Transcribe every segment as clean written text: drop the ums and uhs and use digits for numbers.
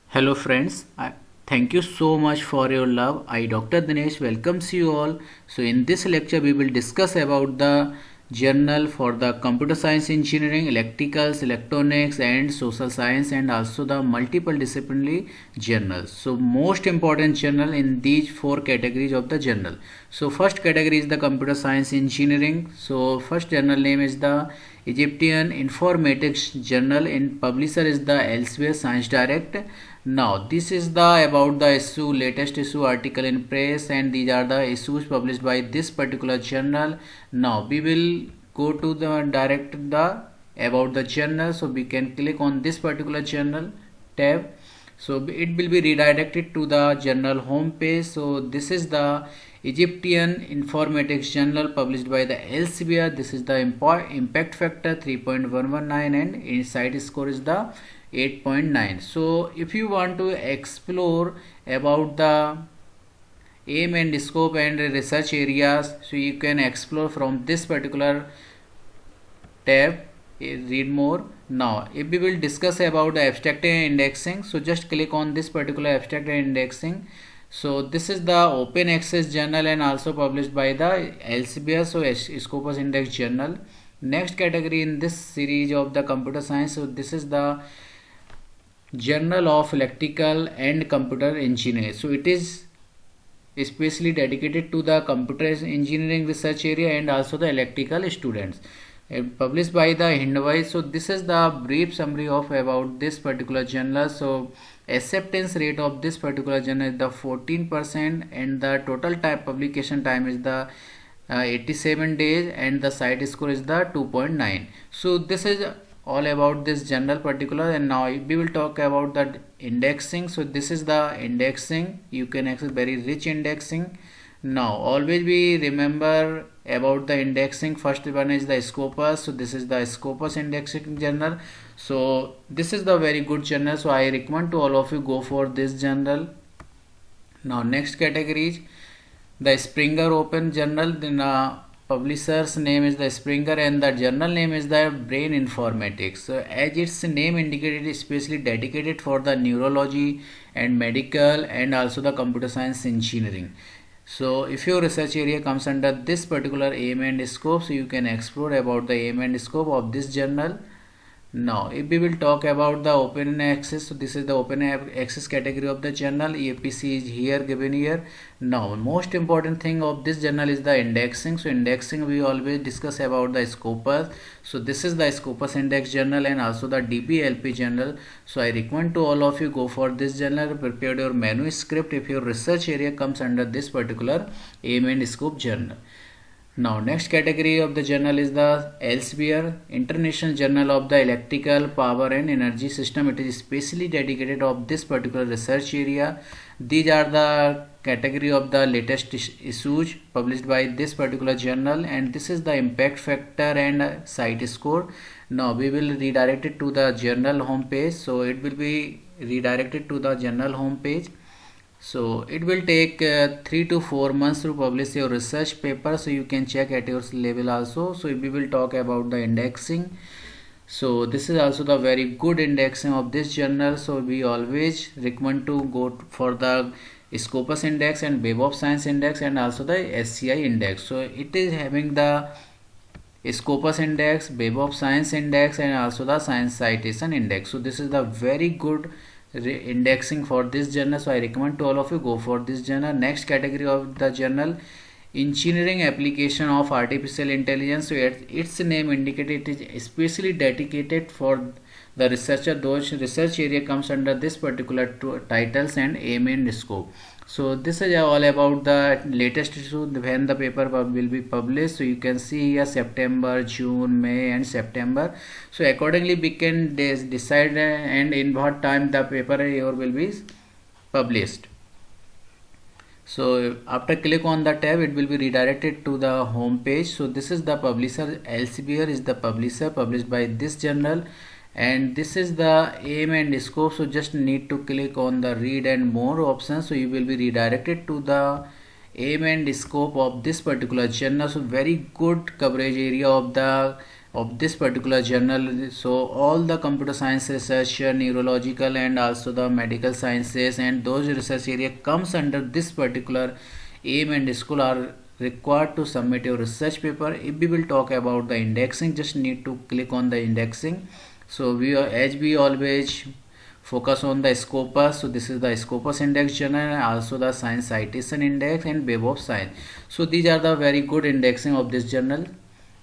Hello friends, thank you so much for your love. I Dr. Dinesh welcomes you all. So in this lecture we will discuss about the journal for the computer science engineering, electricals, electronics and social science and also the multiple disciplinary journals. So most important journal in these four categories of the journal. So first category is the computer science engineering. So first journal name is the Egyptian Informatics Journal and publisher is the Elsevier Science Direct. Now this is the about the issue latest issue article in press and these are the issues published by this particular journal. Now we will go to the direct the about the journal, so we can click on this particular journal tab. So it will be redirected to the journal home page. So this is the Egyptian Informatics Journal published by the Elsevier. This is the impact factor 3.119 and insight score is the 8.9. So if you want to explore about the aim and scope and research areas, so you can explore from this particular tab. Read more. Now if we will discuss about the abstract and indexing, so just click on this particular abstract and indexing. So this is the open access journal and also published by the Elsevier, so Scopus Index Journal. Next category in this series of the computer science, so this is the Journal of Electrical and Computer Engineering. So it is especially dedicated to the computer engineering research area and also the electrical students. Published by the Hindwise. So this is the brief summary of about this particular journal. So acceptance rate of this particular journal is the 14% and the total publication time is the 87 days and the site score is the 2.9. So this is all about this journal particular, and now we will talk about the indexing. So this is the indexing. You can access very rich indexing. Now always we remember about the indexing. First one is the Scopus. So this is the Scopus indexing journal. So this is the very good journal, so I recommend to all of you go for this journal. Now next category is the Springer Open Journal. Then publisher's name is the Springer and the journal name is the Brain Informatics. So as its name indicated, especially dedicated for the neurology and medical and also the computer science engineering. So if your research area comes under this particular aim and scope, so you can explore about the aim and scope of this journal. Now if we will talk about the open access, so this is the open access category of the journal. APC is here given here. Now most important thing of this journal is the indexing. So indexing we always discuss about the Scopus. So this is the Scopus index journal and also the DPLP journal. So I recommend to all of you go for this journal, prepare your manuscript if your research area comes under this particular aim and scope journal. Now next category of the journal is the Elsevier International Journal of the Electrical Power and Energy System. It is specially dedicated of this particular research area. These are the category of the latest issues published by this particular journal, and this is the impact factor and site score. Now we will redirect it to the journal home page. So it will be redirected to the journal home page. So it will take 3 to 4 months to publish your research paper, so you can check at your level also. So we will talk about the indexing. So this is also the very good indexing of this journal. So we always recommend to go for the Scopus index and Web of Science index and also the SCI index. So it is having the Scopus index, Web of Science index and also the Science Citation index. So this is the very good indexing for this journal, so I recommend to all of you go for this journal. Next category of the journal, engineering application of artificial intelligence. So its name indicated it is especially dedicated for the researcher. Those research area comes under this particular titles and aim and scope. So this is all about the latest issue when the paper will be published. So you can see here September, June, May and September. So accordingly we can decide and in what time the paper will be published. So after click on the tab, it will be redirected to the home page. So this is the publisher. Elsevier is the publisher published by this journal, and this is the aim and scope. So just need to click on the read and more option, so you will be redirected to the aim and scope of this particular journal. So very good coverage area of the of this particular journal. So all the computer science research, neurological and also the medical sciences and those research area comes under this particular aim and school are required to submit your research paper. If we will talk about the indexing, just need to click on the indexing. So we are, as we always focus on the Scopus, so this is the Scopus index journal and also the Science Citation Index and Web of Science. So these are the very good indexing of this journal.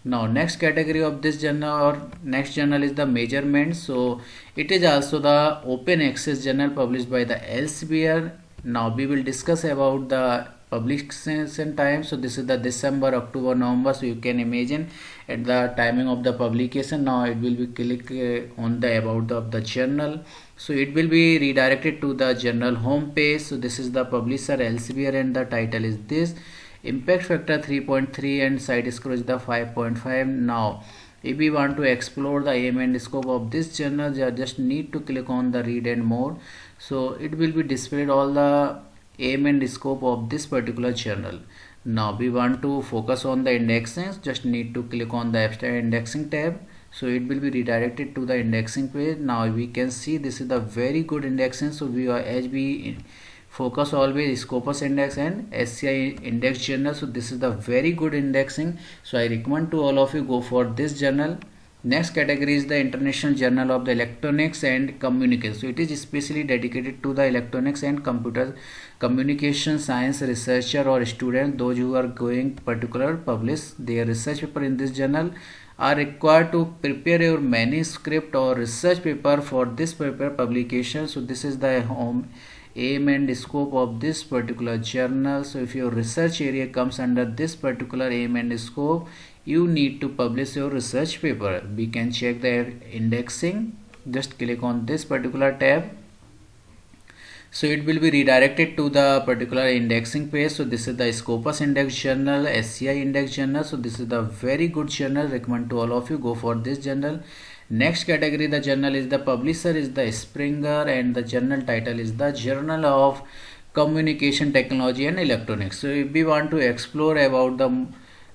Now next category of this journal or next journal is the measurement. So it is also the open access journal published by the Elsevier. Now we will discuss about the publication time. So this is the December, October, November. So you can imagine at the timing of the publication. Now it will be click on the about of the journal. So it will be redirected to the journal home page. So this is the publisher Elsevier and the title is this. Impact factor 3.3 and site score is the 5.5. Now if we want to explore the aim and scope of this journal, just need to click on the read and more. So it will be displayed all the aim and scope of this particular journal. Now we want to focus on the indexing, just need to click on the abstract indexing tab. So it will be redirected to the indexing page. Now we can see this is the very good indexing. So we are, as we focus always Scopus index and SCI index journal. So this is the very good indexing. So I recommend to all of you go for this journal. Next category is the International Journal of the Electronics and Communication. So it is especially dedicated to the electronics and computer communication science researcher or student. Those who are going particular publish their research paper in this journal are required to prepare your manuscript or research paper for this paper publication. So this is the aim and scope of this particular journal. So if your research area comes under this particular aim and scope, you need to publish your research paper. We can check the indexing, just click on this particular tab. So it will be redirected to the particular indexing page. So this is the Scopus index journal, SCI index journal. So this is the very good journal, recommend to all of you go for this journal. Next category, the journal is the publisher is the Springer and the journal title is the Journal of Communication Technology and Electronics. So if we want to explore about the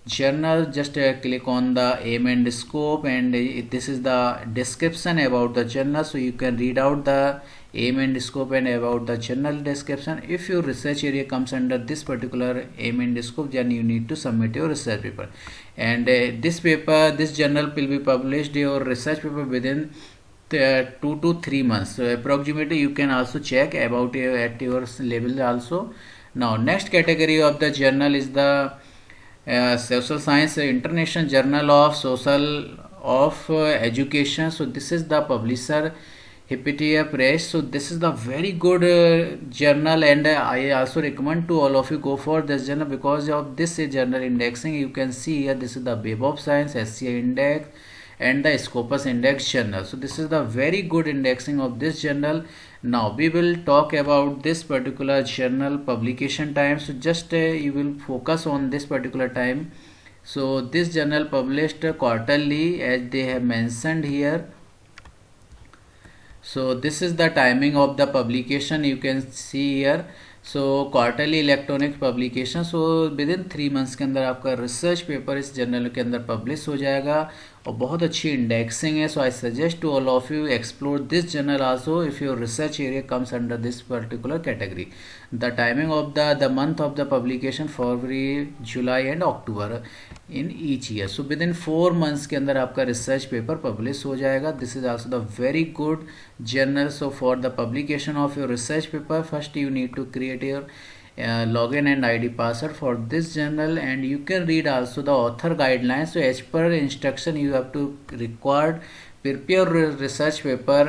journal, just click on the aim and scope, and this is the description about the journal. So you can read out the aim and scope and about the journal description. If your research area comes under this particular aim and scope, then you need to submit your research paper. And this journal will be published your research paper within 2 to 3 months. So approximately you can also check about at your level also. Now next category of the journal is the Social Science International Journal of Social of Education. So this is the publisher Hippotia Press. So this is the very good journal, and I also recommend to all of you go for this journal because of this journal indexing. You can see here this is the Web of Science, SCI index and the Scopus index journal. So this is the very good indexing of this journal. Now we will talk about this particular journal publication time. So just you will focus on this particular time. So this journal published quarterly as they have mentioned here. So this is the timing of the publication, you can see here. So quarterly electronic publication, so with in 3 months के अंदर आपका research paper इस journal के अंदर publish हो जाएगा और बहुत अच्छी इंडेक्सिंग है. So I suggest to all of you explore this journal also if your research area comes under this particular category. The timing of the month of the publication February, July and October in each year. So within 4 months के अंदर आपका research paper publish हो जाएगा. This is also the very good journal. So for the publication of your research paper first you need to create your login and ID password for this journal, and you can read also the author guidelines. So as per instruction you have to prepare research paper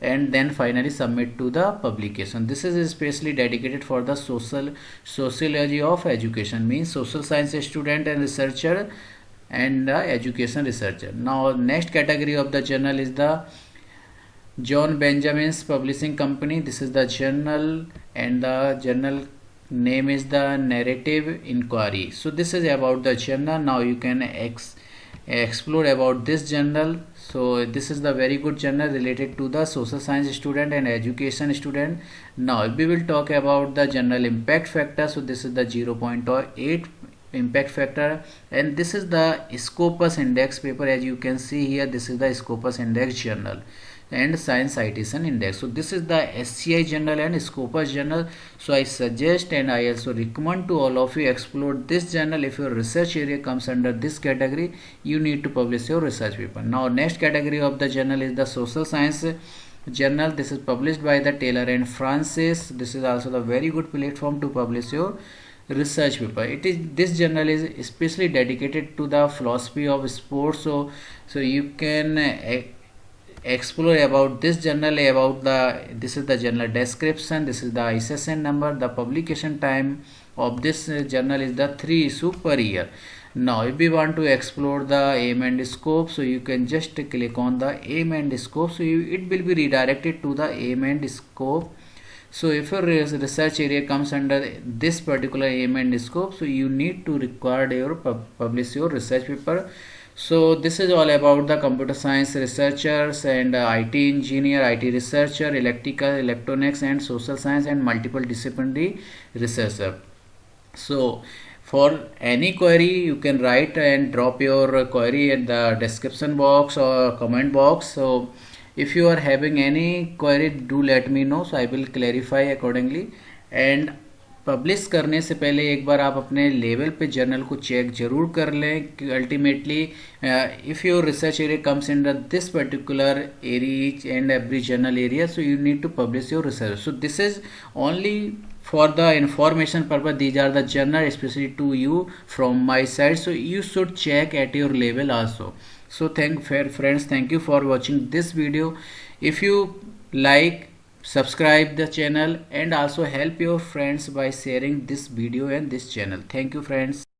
and then finally submit to the publication. This is especially dedicated for the sociology of education, means social science student and researcher and education researcher. Now next category of the journal is the John Benjamin's Publishing Company. This is the journal and the journal name is the Narrative Inquiry. So this is about the journal. Now you can explore about this journal. So this is the very good journal related to the social science student and education student. Now we will talk about the journal impact factor. So this is the 0.8 impact factor. And this is the Scopus index paper. As you can see here, this is the Scopus index journal and science citation index. So this is the SCI journal and Scopus journal. So I suggest and I also recommend to all of you explore this journal. If your research area comes under this category, you need to publish your research paper. Now next category of the journal is the social science journal. This is published by the Taylor and Francis. This is also the very good platform to publish your research paper. This journal is especially dedicated to the philosophy of sports. So you can explore about this journal. This is the journal description, this is the ISSN number, the publication time of this journal is the 3 issue per year. Now if we want to explore the aim and scope, so you can just click on the aim and scope. So it will be redirected to the aim and scope. So if your research area comes under this particular aim and scope, so you need to record your publish your research paper. So this is all about the computer science researchers and IT engineer, IT researcher, electrical, electronics and social science and multiple disciplinary researcher. So for any query, you can write and drop your query at the description box or comment box. So if you are having any query, do let me know, so I will clarify accordingly. And publish करने से पहले एक बार आप अपने level पे journal को check जरूर कर लें कि ultimately if your research area comes in this particular area and every journal area, so you need to publish your research. So this is only for the information purpose. These are the journal especially to you from my side, so you should check at your level also. So friends, thank you for watching this video. If you like, subscribe the channel and also help your friends by sharing this video and this channel. Thank you friends.